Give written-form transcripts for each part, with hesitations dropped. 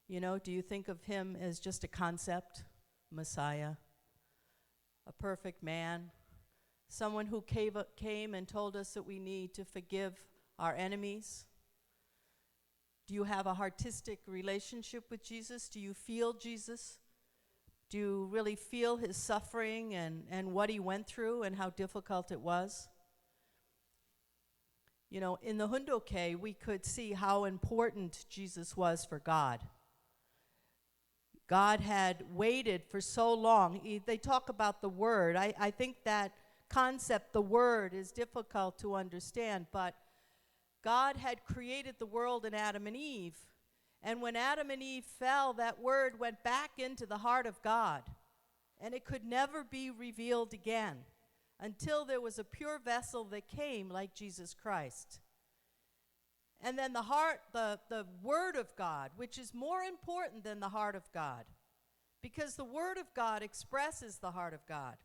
You know, do you think of him as just a concept, Messiah, a perfect man, someone who came and told us that we need to forgive our enemies? Do you have a artistic relationship with Jesus? Do you feel Jesus? Do you really feel his suffering and what he went through and how difficult it was? You know, in the Hundoke, we could see how important Jesus was for God. God had waited for so long. They talk about the Word. I think that concept, the Word, is difficult to understand, but God had created the world in Adam and Eve. And when Adam and Eve fell, that Word went back into the heart of God. And it could never be revealed again until there was a pure vessel that came like Jesus Christ. And then the Word of God, which is more important than the heart of God, because the Word of God expresses the heart of God.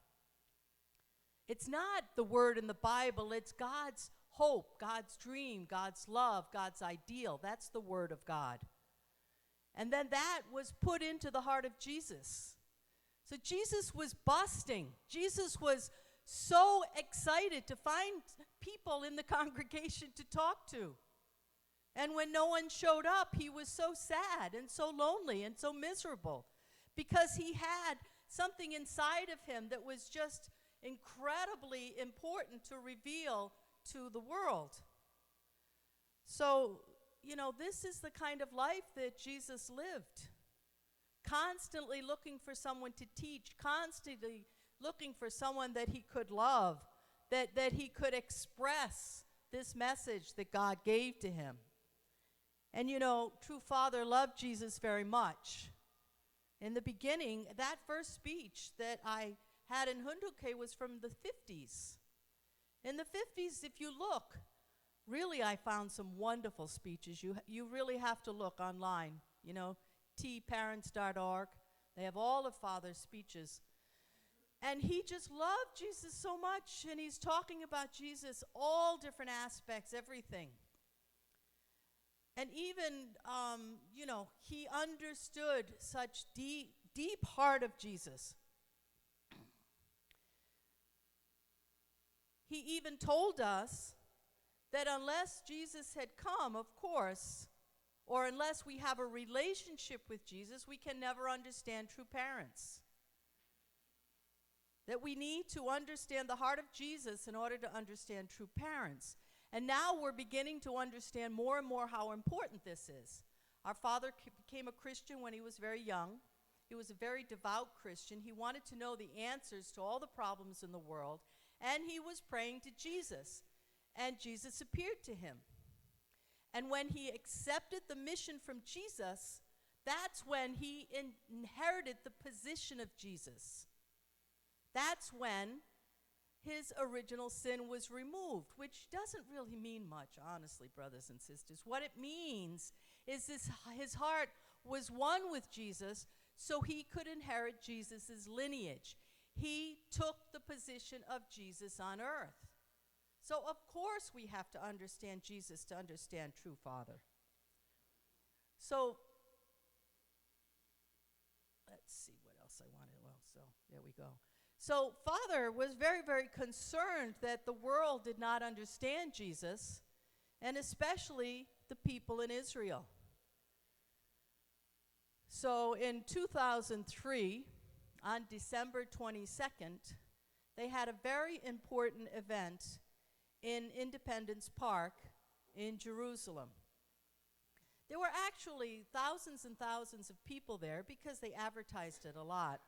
It's not the word in the Bible, it's God's hope, God's dream, God's love, God's ideal. That's the Word of God. And then that was put into the heart of Jesus. So Jesus was busting. Jesus was so excited to find people in the congregation to talk to. And when no one showed up, he was so sad and so lonely and so miserable because he had something inside of him that was just incredibly important to reveal to the world. So, you know, this is the kind of life that Jesus lived. Constantly looking for someone to teach, constantly looking for someone that he could love, that he could express this message that God gave to him. And you know, True Father loved Jesus very much. In the beginning, that first speech that I had in Hunduke was from the 50s. In the 50s, if you look, really I found some wonderful speeches. You really have to look online, you know, tparents.org. They have all of Father's speeches. And he just loved Jesus so much, and he's talking about Jesus, all different aspects, everything. And even, you know, he understood such deep heart of Jesus. He even told us that unless Jesus had come, of course, or unless we have a relationship with Jesus, we can never understand true parents. That we need to understand the heart of Jesus in order to understand true parents. And now we're beginning to understand more and more how important this is. Our father became a Christian when he was very young. He was a very devout Christian. He wanted to know the answers to all the problems in the world, and he was praying to Jesus, and Jesus appeared to him. And when he accepted the mission from Jesus, that's when he inherited the position of Jesus. That's when his original sin was removed, which doesn't really mean much, honestly, brothers and sisters. What it means is his heart was one with Jesus, so he could inherit Jesus' lineage. He took the position of Jesus on earth. So, of course, we have to understand Jesus to understand true Father. So, let's see what else I wanted. Well, so there we go. So Father was very, very concerned that the world did not understand Jesus, and especially the people in Israel. So in 2003, on December 22nd, they had a very important event in Independence Park in Jerusalem. There were actually thousands and thousands of people there because they advertised it a lot.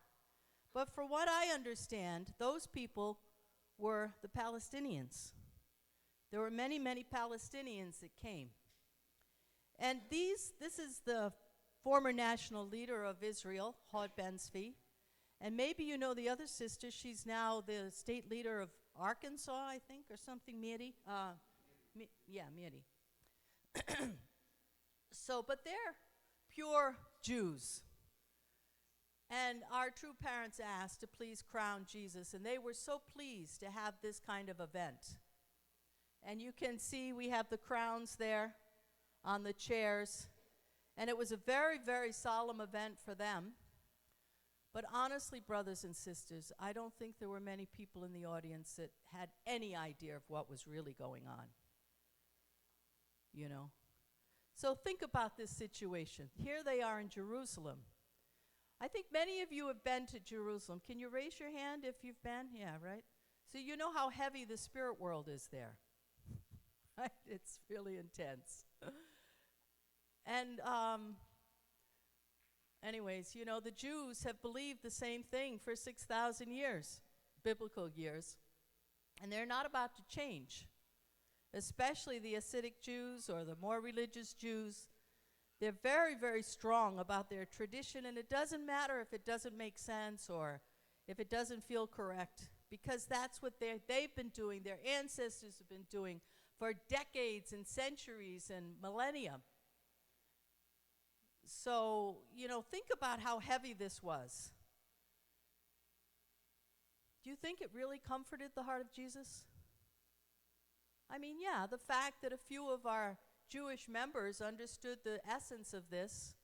But for what I understand, those people were the Palestinians. There were many, many Palestinians that came. And this is the former national leader of Israel, Hod Ben-Zvi. And maybe you know the other sister. She's now the state leader of Arkansas, I think, or something, Miri. Miri. So, but they're pure Jews. And our true parents asked to please crown Jesus, and they were so pleased to have this kind of event. And you can see we have the crowns there on the chairs. And it was a very, very solemn event for them. But honestly, brothers and sisters, I don't think there were many people in the audience that had any idea of what was really going on. You know? So think about this situation. Here they are in Jerusalem. I think many of you have been to Jerusalem. Can you raise your hand if you've been? Yeah, right? So you know how heavy the spirit world is there. Right? It's really intense. And anyways, you know, the Jews have believed the same thing for 6,000 years, biblical years. And they're not about to change. Especially the Hasidic Jews or the more religious Jews. They're very, very strong about their tradition, and it doesn't matter if it doesn't make sense or if it doesn't feel correct, because that's what they've been doing, their ancestors have been doing for decades and centuries and millennia. So, you know, think about how heavy this was. Do you think it really comforted the heart of Jesus? I mean, yeah, the fact that a few of our Jewish members understood the essence of this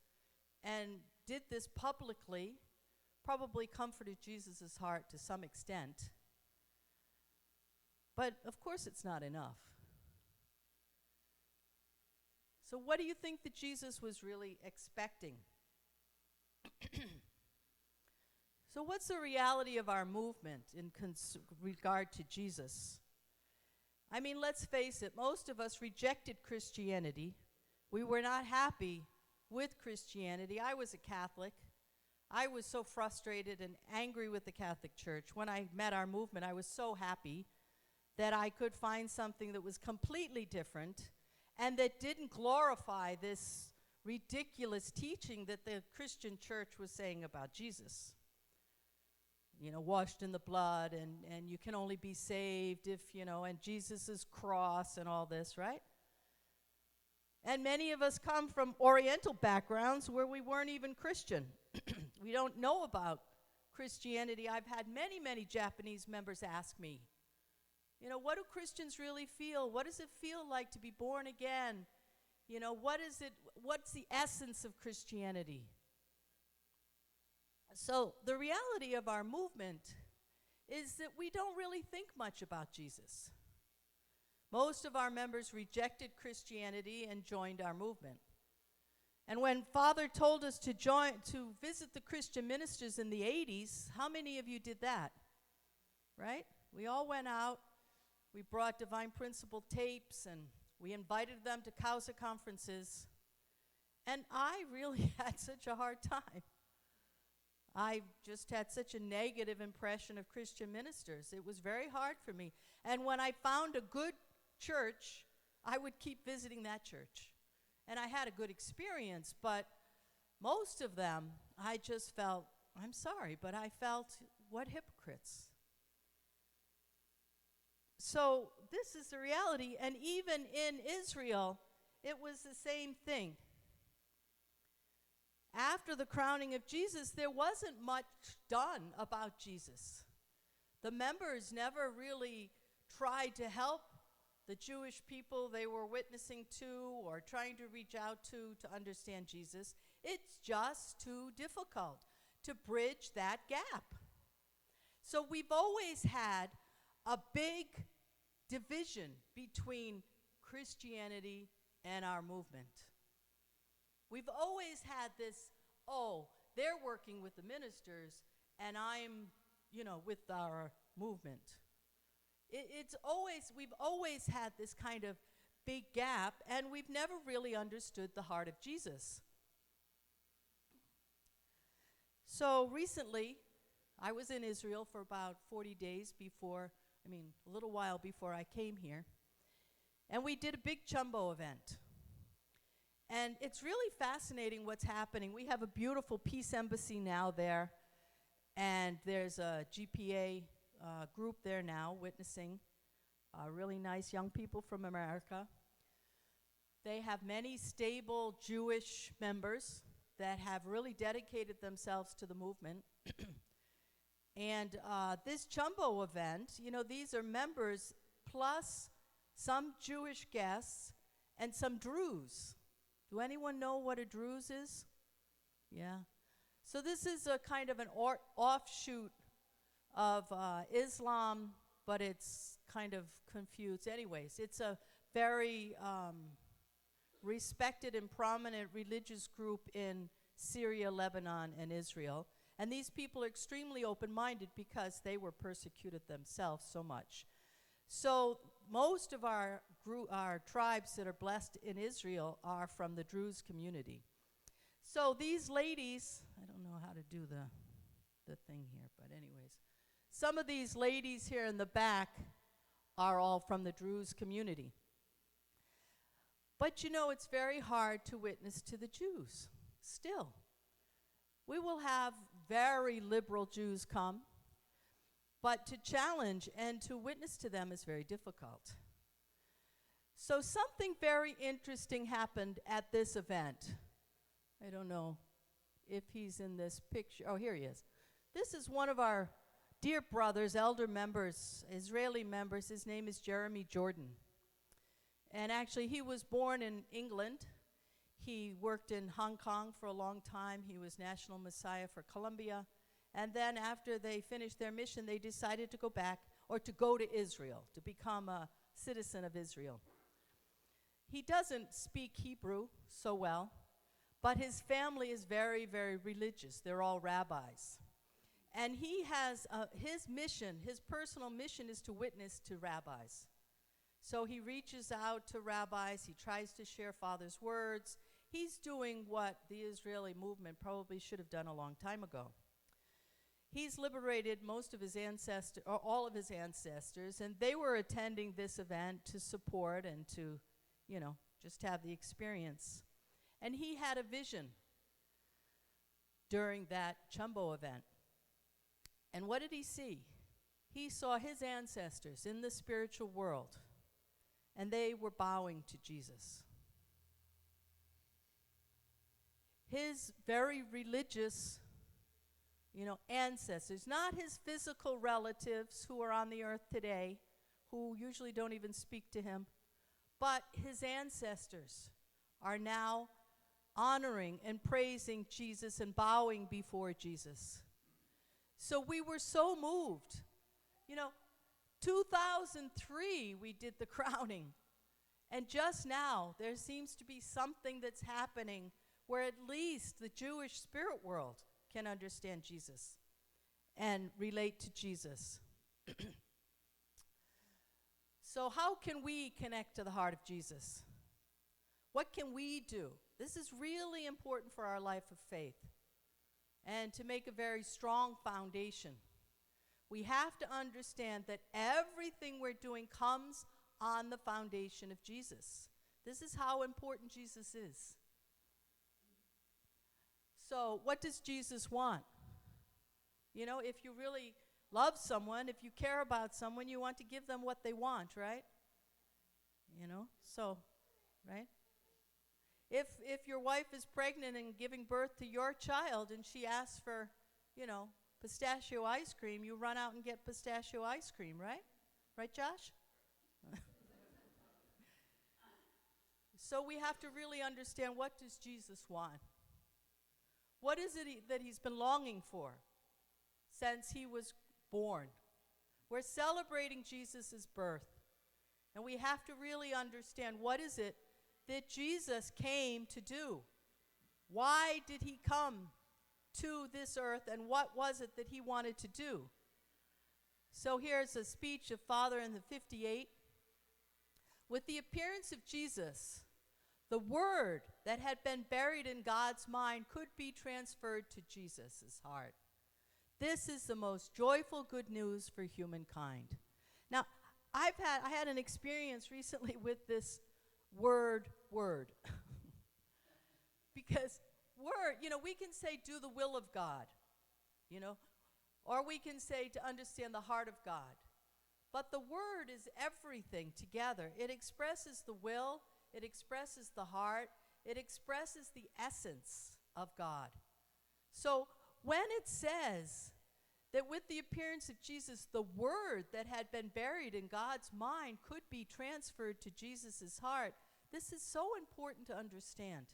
and did this publicly probably comforted Jesus' heart to some extent. But of course it's not enough. So what do you think that Jesus was really expecting? So what's the reality of our movement in regard to Jesus? I mean, let's face it, most of us rejected Christianity. We were not happy with Christianity. I was a Catholic. I was so frustrated and angry with the Catholic Church. When I met our movement, I was so happy that I could find something that was completely different and that didn't glorify this ridiculous teaching that the Christian church was saying about Jesus. You know, washed in the blood, and you can only be saved if, you know, and Jesus' cross and all this, right? And many of us come from Oriental backgrounds where we weren't even Christian. We don't know about Christianity. I've had many, many Japanese members ask me, you know, what do Christians really feel? What does it feel like to be born again? You know, what's the essence of Christianity? So the reality of our movement is that we don't really think much about Jesus. Most of our members rejected Christianity and joined our movement. And when Father told us to visit the Christian ministers in the 80s, how many of you did that? Right? We all went out. We brought Divine Principle tapes, and we invited them to Causa conferences. And I really had such a hard time. I just had such a negative impression of Christian ministers. It was very hard for me. And when I found a good church, I would keep visiting that church. And I had a good experience, but most of them, I just felt, I'm sorry, but I felt, what hypocrites. So this is the reality, and even in Israel, it was the same thing. After the crowning of Jesus, there wasn't much done about Jesus. The members never really tried to help the Jewish people they were witnessing to or trying to reach out to understand Jesus. It's just too difficult to bridge that gap. So we've always had a big division between Christianity and our movement. We've always had this, oh, they're working with the ministers, and I'm, you know, with our movement. We've always had this kind of big gap, and we've never really understood the heart of Jesus. So recently, I was in Israel for about 40 days a little while before I came here, and we did a big Chumbo event. And it's really fascinating what's happening. We have a beautiful peace embassy now there, and there's a GPA group there now witnessing really nice young people from America. They have many stable Jewish members that have really dedicated themselves to the movement. And this Chumbo event, you know, these are members plus some Jewish guests and some Druze. Do anyone know what a Druze is? Yeah. So this is a kind of an offshoot of Islam, but it's kind of confused. Anyways, it's a very respected and prominent religious group in Syria, Lebanon, and Israel. And these people are extremely open-minded because they were persecuted themselves so much. So most of our tribes that are blessed in Israel are from the Druze community. So these ladies, I don't know how to do the thing here, but anyways, some of these ladies here in the back are all from the Druze community. But you know, it's very hard to witness to the Jews still. We will have very liberal Jews come, but to challenge and to witness to them is very difficult. So something very interesting happened at this event. I don't know if he's in this picture. Oh, here he is. This is one of our dear brothers, elder members, Israeli members. His name is Jeremy Jordan. And actually, he was born in England. He worked in Hong Kong for a long time. He was National Messiah for Colombia. And then after they finished their mission, they decided to go back, or to go to Israel, to become a citizen of Israel. He doesn't speak Hebrew so well, but his family is very, very religious. They're all rabbis. And he has his mission, his personal mission is to witness to rabbis. So he reaches out to rabbis. He tries to share Father's words. He's doing what the Israeli movement probably should have done a long time ago. He's liberated most of his ancestors, or all of his ancestors, and they were attending this event to support and to, you know, just have the experience. And he had a vision during that Chumbo event. And what did he see? He saw his ancestors in the spiritual world, and they were bowing to Jesus. His very religious, ancestors, not his physical relatives who are on the earth today, who usually don't even speak to him, but his ancestors are now honoring and praising Jesus and bowing before Jesus. So we were so moved. 2003 we did the crowning. And just now there seems to be something that's happening where at least the Jewish spirit world can understand Jesus and relate to Jesus. So how can we connect to the heart of Jesus? What can we do? This is really important for our life of faith and to make a very strong foundation. We have to understand that everything we're doing comes on the foundation of Jesus. This is how important Jesus is. So what does Jesus want? If you really love someone, if you care about someone, you want to give them what they want, right? Right? If your wife is pregnant and giving birth to your child and she asks for, pistachio ice cream, you run out and get pistachio ice cream, right? Right, Josh? So we have to really understand, what does Jesus want? What is it that he's been longing for since he was born? We're celebrating Jesus' birth. And we have to really understand, what is it that Jesus came to do? Why did he come to this earth, and what was it that he wanted to do? So here's a speech of Father in the 58. With the appearance of Jesus, the word that had been buried in God's mind could be transferred to Jesus' heart. This is the most joyful good news for humankind. Now, I had an experience recently with this word. Because word, we can say do the will of God, or we can say to understand the heart of God. But the word is everything together. It expresses the will, it expresses the heart, it expresses the essence of God. So when it says that with the appearance of Jesus, the word that had been buried in God's mind could be transferred to Jesus' heart, This is so important to understand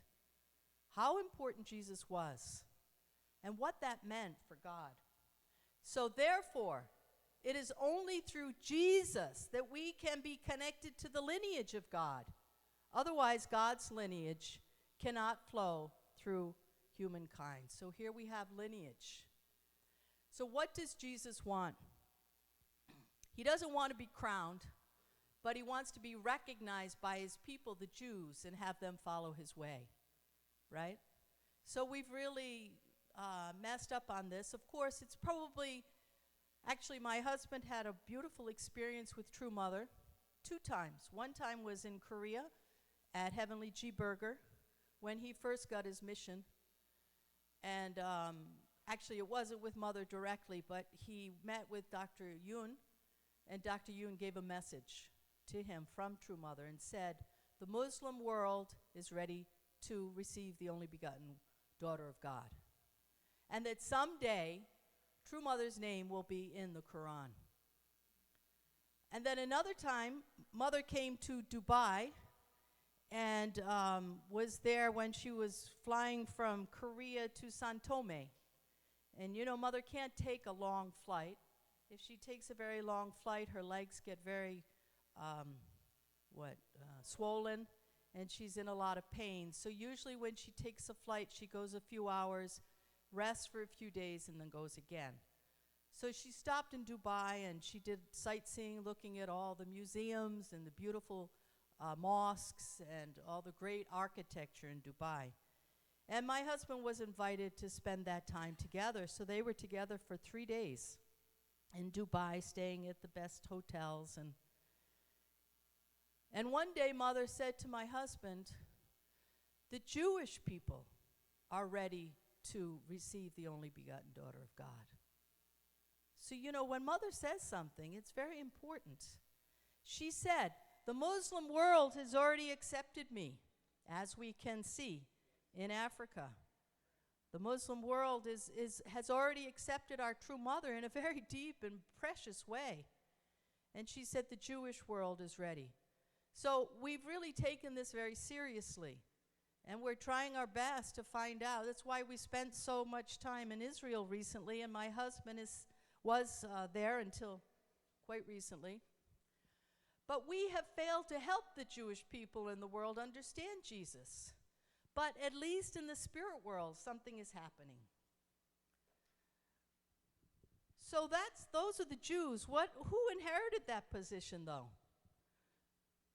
how important Jesus was and what that meant for God. So therefore, it is only through Jesus that we can be connected to the lineage of God. Otherwise, God's lineage cannot flow through humankind. So here we have lineage. So what does Jesus want? He doesn't want to be crowned, but he wants to be recognized by his people, the Jews, and have them follow his way, right? So we've really messed up on this. Of course, it's probably, actually my husband had a beautiful experience with True Mother 2 times. One time was in Korea at Heavenly G. Berger when he first got his mission. And actually it wasn't with Mother directly, but he met with Dr. Yoon, and Dr. Yoon gave a message to him from True Mother and said, the Muslim world is ready to receive the only begotten daughter of God. And that someday, True Mother's name will be in the Quran. And then another time, Mother came to Dubai and was there when she was flying from Korea to Sao Tome. And you know, Mother can't take a long flight. If she takes a very long flight, her legs get very swollen, and she's in a lot of pain. So usually when she takes a flight, she goes a few hours, rests for a few days, and then goes again. So she stopped in Dubai, and she did sightseeing, looking at all the museums and the beautiful mosques and all the great architecture in Dubai. And my husband was invited to spend that time together, so they were together for 3 days in Dubai, staying at the best hotels. And one day, Mother said to my husband, the Jewish people are ready to receive the only begotten daughter of God. So, you know, when Mother says something, it's very important. She said, the Muslim world has already accepted me, as we can see in Africa. The Muslim world has already accepted our True Mother in a very deep and precious way. And she said the Jewish world is ready. So we've really taken this very seriously. And we're trying our best to find out. That's why we spent so much time in Israel recently, and my husband was there until quite recently. But we have failed to help the Jewish people in the world understand Jesus. But at least in the spirit world, something is happening. So those are the Jews. Who inherited that position, though?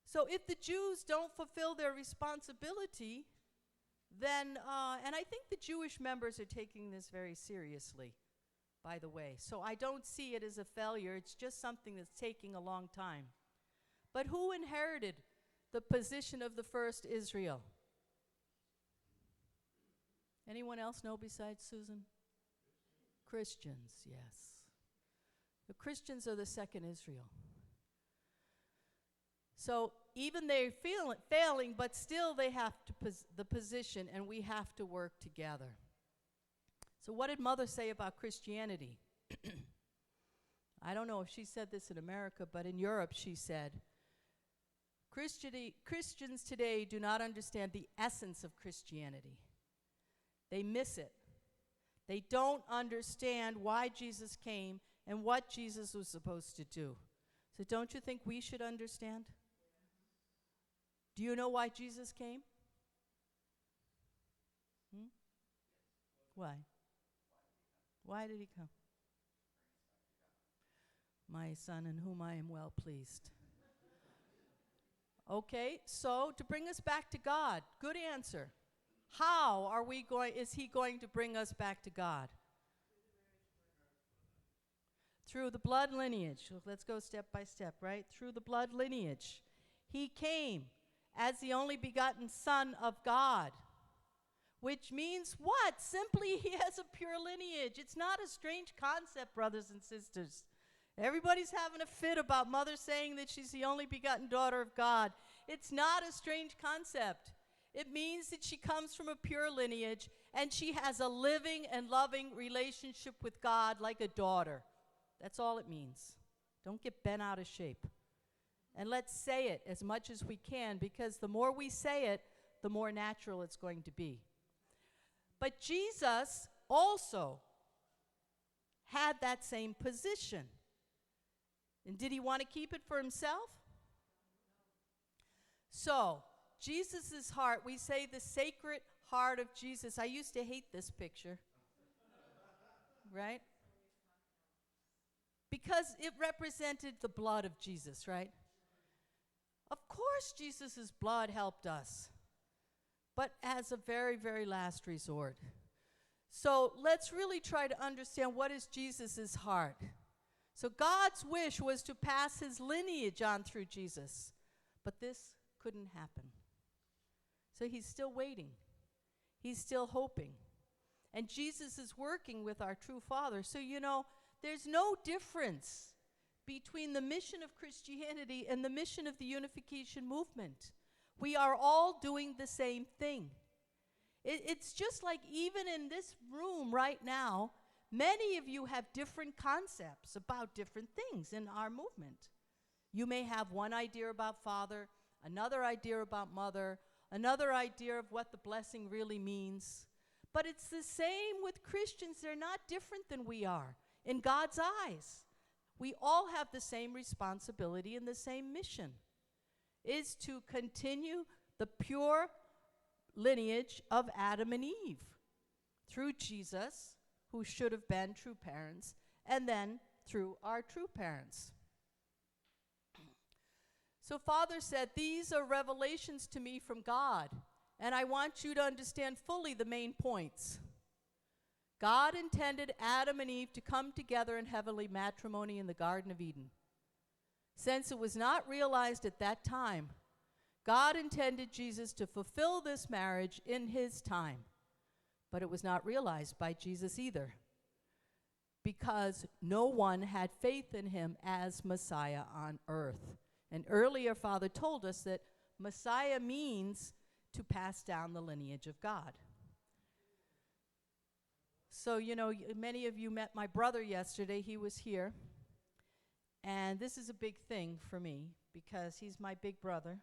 So if the Jews don't fulfill their responsibility, then, and I think the Jewish members are taking this very seriously, by the way. So I don't see it as a failure. It's just something that's taking a long time. But who inherited the position of the first Israel? Anyone else know besides Susan? Christians, yes. The Christians are the second Israel. So even they're failing, but still they have the position, and we have to work together. So what did Mother say about Christianity? I don't know if she said this in America, but in Europe she said, Christians today do not understand the essence of Christianity. They miss it. They don't understand why Jesus came and what Jesus was supposed to do. So don't you think we should understand? Do you know why Jesus came? Why? Why did he come? My Son, in whom I am well pleased. Okay, so to bring us back to God. Good answer. How is he going to bring us back to God? Through the blood lineage. So let's go step by step, right? Through the blood lineage. He came as the only begotten Son of God. Which means what? Simply he has a pure lineage. It's not a strange concept, brothers and sisters. Everybody's having a fit about Mother saying that she's the only begotten daughter of God. It's not a strange concept. It means that she comes from a pure lineage, and she has a living and loving relationship with God like a daughter. That's all it means. Don't get bent out of shape. And let's say it as much as we can, because the more we say it, the more natural it's going to be. But Jesus also had that same position. And did he want to keep it for himself? So, Jesus' heart, we say the sacred heart of Jesus. I used to hate this picture, right? Because it represented the blood of Jesus, right? Of course, Jesus' blood helped us, but as a very, very last resort. So let's really try to understand what is Jesus' heart. So God's wish was to pass his lineage on through Jesus, but this couldn't happen. So he's still waiting. He's still hoping. And Jesus is working with our true Father. So, there's no difference between the mission of Christianity and the mission of the unification movement. We are all doing the same thing. It's just like even in this room right now, many of you have different concepts about different things in our movement. You may have one idea about Father, another idea about Mother, another idea of what the blessing really means. But it's the same with Christians. They're not different than we are in God's eyes. We all have the same responsibility and the same mission, is to continue the pure lineage of Adam and Eve through Jesus, who should have been true parents, and then through our true parents. So Father said, these are revelations to me from God, and I want you to understand fully the main points. God intended Adam and Eve to come together in heavenly matrimony in the Garden of Eden. Since it was not realized at that time, God intended Jesus to fulfill this marriage in his time. But it was not realized by Jesus either, because no one had faith in him as Messiah on earth. And earlier, Father told us that Messiah means to pass down the lineage of God. So, many of you met my brother yesterday. He was here. And this is a big thing for me because he's my big brother.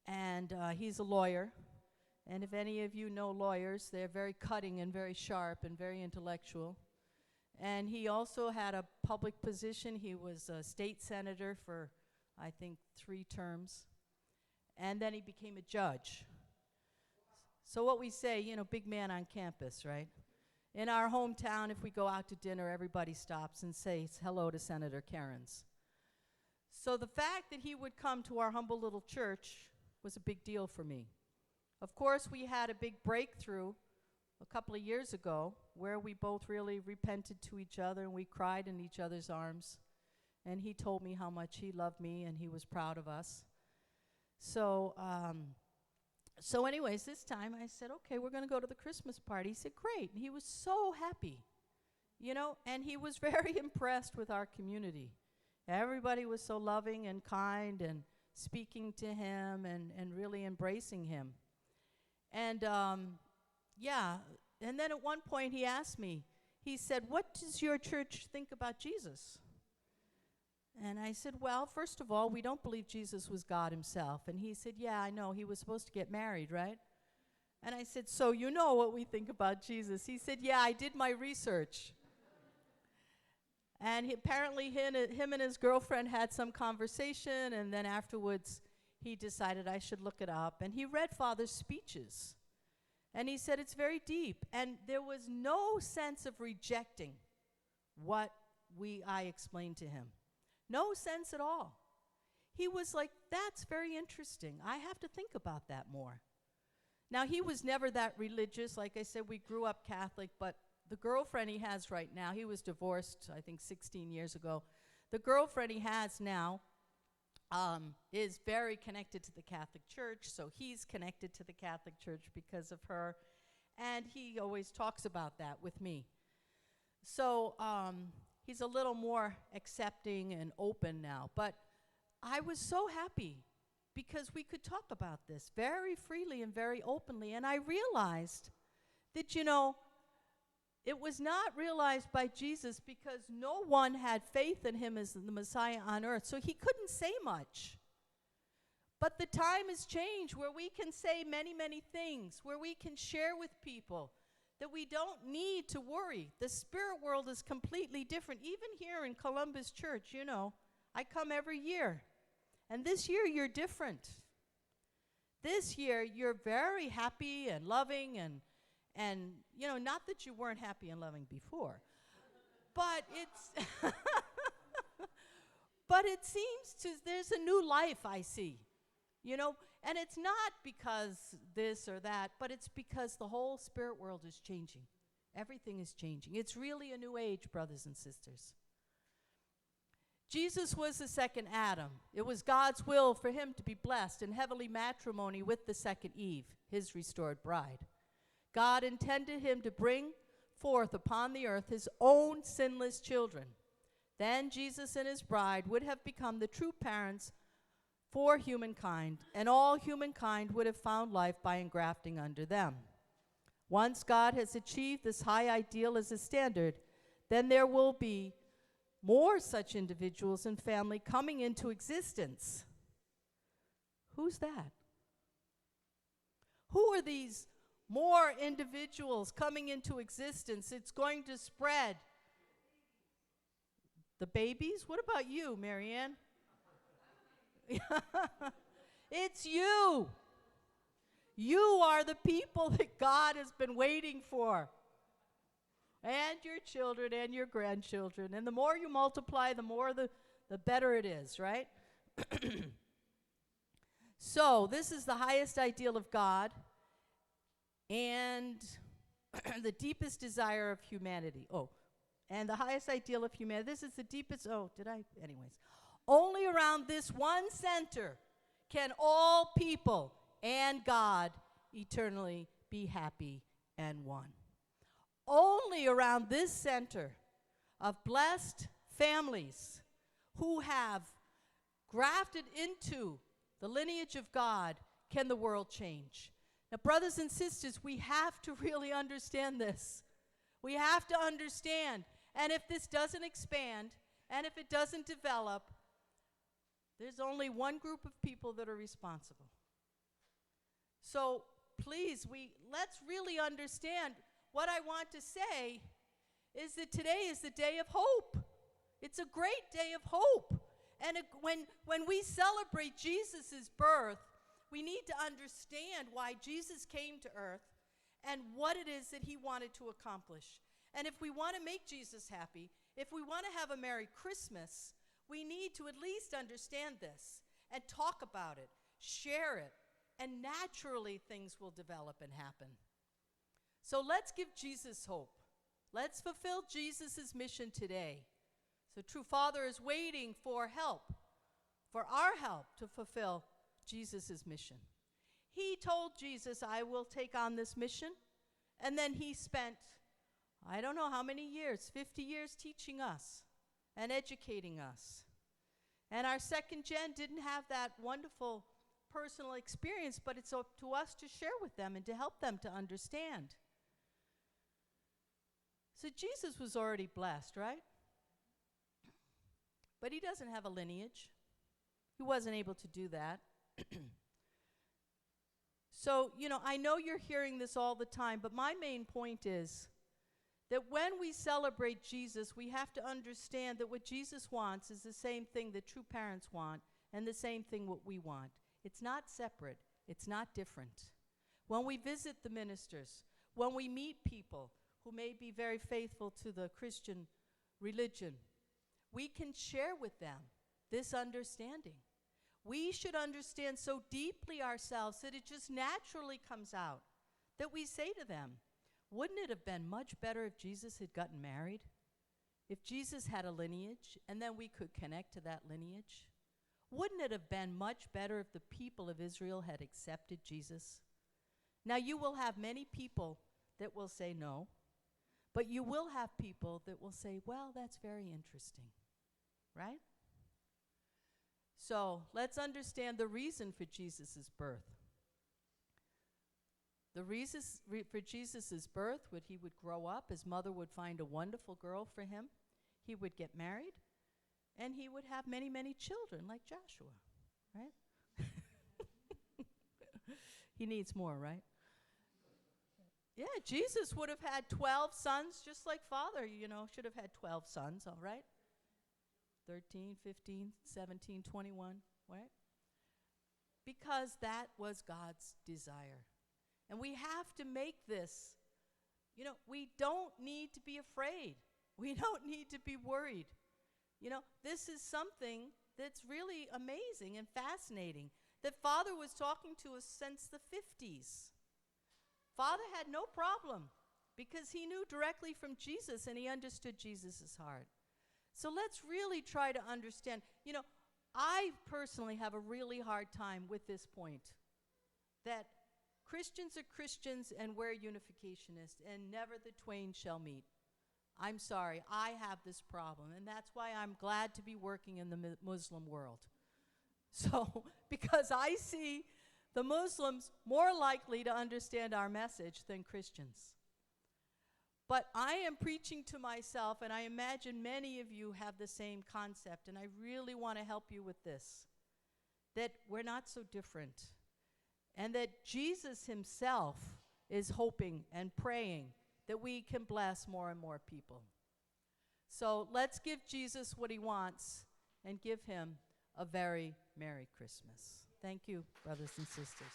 And he's a lawyer. And if any of you know lawyers, they're very cutting and very sharp and very intellectual. And he also had a public position. He was a state senator for, I think, 3 terms. And then he became a judge. So what we say, big man on campus, right? In our hometown, if we go out to dinner, everybody stops and says hello to Senator Cairns. So the fact that he would come to our humble little church was a big deal for me. Of course, we had a big breakthrough a couple of years ago where we both really repented to each other and we cried in each other's arms. And he told me how much he loved me and he was proud of us. So anyways, this time I said, okay, we're going to go to the Christmas party. He said, great. And he was so happy, and he was very impressed with our community. Everybody was so loving and kind and speaking to him and really embracing him. And and then at one point he asked me, he said, what does your church think about Jesus? And I said, well, first of all, we don't believe Jesus was God himself. And he said, yeah, I know. He was supposed to get married, right? And I said, so you know what we think about Jesus. He said, yeah, I did my research. And apparently him and his girlfriend had some conversation, and then afterwards he decided I should look it up. And he read Father's speeches. And he said it's very deep. And there was no sense of rejecting what I explained to him. No sense at all. He was like, that's very interesting. I have to think about that more. Now, he was never that religious. Like I said, we grew up Catholic, but the girlfriend he has right now, he was divorced, I think, 16 years ago. The girlfriend he has now is very connected to the Catholic Church, so he's connected to the Catholic Church because of her, and he always talks about that with me. So, he's a little more accepting and open now. But I was so happy because we could talk about this very freely and very openly. And I realized that, it was not realized by Jesus because no one had faith in him as the Messiah on earth, so he couldn't say much. But the time has changed where we can say many, many things, where we can share with people that we don't need to worry. The spirit world is completely different. Even here in Columbus Church, you know, I come every year. And this year you're different. This year you're very happy and loving and you know, not that you weren't happy and loving before, but it's but it seems there's a new life I see. You know, and it's not because this or that, but it's because the whole spirit world is changing. Everything is changing. It's really a new age, brothers and sisters. Jesus was the second Adam. It was God's will for him to be blessed in heavenly matrimony with the second Eve, his restored bride. God intended him to bring forth upon the earth his own sinless children. Then Jesus and his bride would have become the true parents for humankind, and all humankind would have found life by engrafting under them. Once God has achieved this high ideal as a standard, then there will be more such individuals and family coming into existence. Who's that? Who are these more individuals coming into existence? It's going to spread. The babies? What about you, Marianne? It's you. You are the people that God has been waiting for. And your children and your grandchildren. And the more you multiply, the more the better it is, right? So, this is the highest ideal of God and the deepest desire of humanity. Oh, and the highest ideal of humanity. This is the deepest, anyways. Only around this one center can all people and God eternally be happy and one. Only around this center of blessed families who have grafted into the lineage of God can the world change. Now, brothers and sisters, we have to really understand this. We have to understand. And if this doesn't expand, and if it doesn't develop, there's only one group of people that are responsible. So please, let's really understand. What I want to say is that today is the day of hope. It's a great day of hope. And when we celebrate Jesus' birth, we need to understand why Jesus came to earth and what it is that he wanted to accomplish. And if we want to make Jesus happy, if we want to have a Merry Christmas, we need to at least understand this and talk about it, share it, and naturally things will develop and happen. So let's give Jesus hope. Let's fulfill Jesus' mission today. So True Father is waiting for help, for our help to fulfill Jesus' mission. He told Jesus, I will take on this mission. And then he spent, I don't know how many years, 50 years teaching us and educating us. And our second gen didn't have that wonderful personal experience, but it's up to us to share with them and to help them to understand. So Jesus was already blessed, right? But he doesn't have a lineage. He wasn't able to do that. So, I know you're hearing this all the time, but my main point is that when we celebrate Jesus, we have to understand that what Jesus wants is the same thing that true parents want and the same thing what we want. It's not separate. It's not different. When we visit the ministers, when we meet people who may be very faithful to the Christian religion, we can share with them this understanding. We should understand so deeply ourselves that it just naturally comes out, that we say to them, wouldn't it have been much better if Jesus had gotten married? If Jesus had a lineage, and then we could connect to that lineage? Wouldn't it have been much better if the people of Israel had accepted Jesus? Now, you will have many people that will say no, but you will have people that will say, well, that's very interesting, right? So let's understand the reason for Jesus' birth. For Jesus' birth, he would grow up, his mother would find a wonderful girl for him, he would get married, and he would have many, many children like Joshua, right? He needs more, right? Yeah, Jesus would have had 12 sons, just like Father, should have had 12 sons, all right? 13, 15, 17, 21, right? Because that was God's desire. And we have to make this, we don't need to be afraid. We don't need to be worried. This is something that's really amazing and fascinating, that Father was talking to us since the 50s. Father had no problem because he knew directly from Jesus and he understood Jesus' heart. So let's really try to understand. I personally have a really hard time with this point, that Christians are Christians and we're unificationists, and never the twain shall meet. I'm sorry, I have this problem, and that's why I'm glad to be working in the Muslim world. So, because I see the Muslims more likely to understand our message than Christians. But I am preaching to myself, and I imagine many of you have the same concept, and I really want to help you with this, that we're not so different, and that Jesus himself is hoping and praying that we can bless more and more people. So let's give Jesus what he wants and give him a very Merry Christmas. Thank you, brothers and sisters.